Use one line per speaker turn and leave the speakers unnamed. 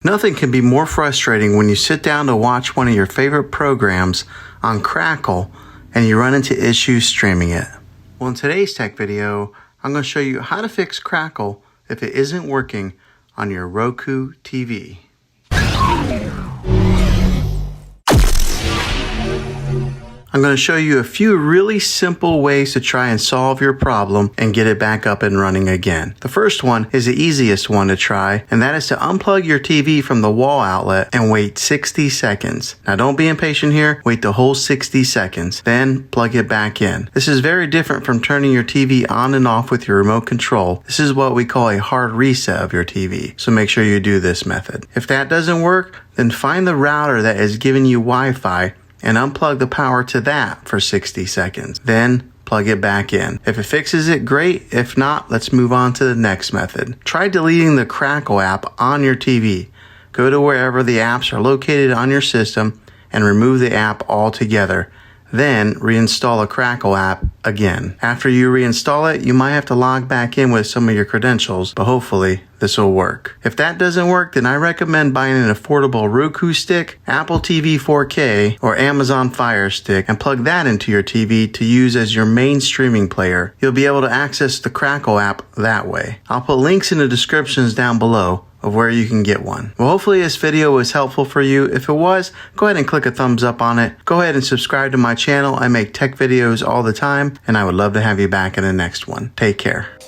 Nothing can be more frustrating when you sit down to watch one of your favorite programs on Crackle and you run into issues streaming it. Well, in today's tech video, I'm going to show you how to fix Crackle if it isn't working on your Roku TV. I'm going to show you a few really simple ways to try and solve your problem and get it back up and running again. The first one is the easiest one to try, and that is to unplug your TV from the wall outlet and wait 60 seconds. Now don't be impatient here, wait the whole 60 seconds, then plug it back in. This is very different from turning your TV on and off with your remote control. This is what we call a hard reset of your TV, so make sure you do this method. If that doesn't work, then find the router that is giving you Wi-Fi and unplug the power to that for 60 seconds. Then plug it back in. If it fixes it, great. If not, let's move on to the next method. Try deleting the Crackle app on your TV. Go to wherever the apps are located on your system and remove the app altogether. Then reinstall a Crackle app again. After you reinstall it, you might have to log back in with some of your credentials, but hopefully this will work. If that doesn't work, then I recommend buying an affordable Roku Stick, Apple TV 4K, or Amazon Fire Stick and plug that into your TV to use as your main streaming player. You'll be able to access the Crackle app that way. I'll put links in the descriptions down below of where you can get one. Well, hopefully this video was helpful for you. If it was, go ahead and click a thumbs up on it. Go ahead and subscribe to my channel. I make tech videos all the time, and I would love to have you back in the next one. Take care.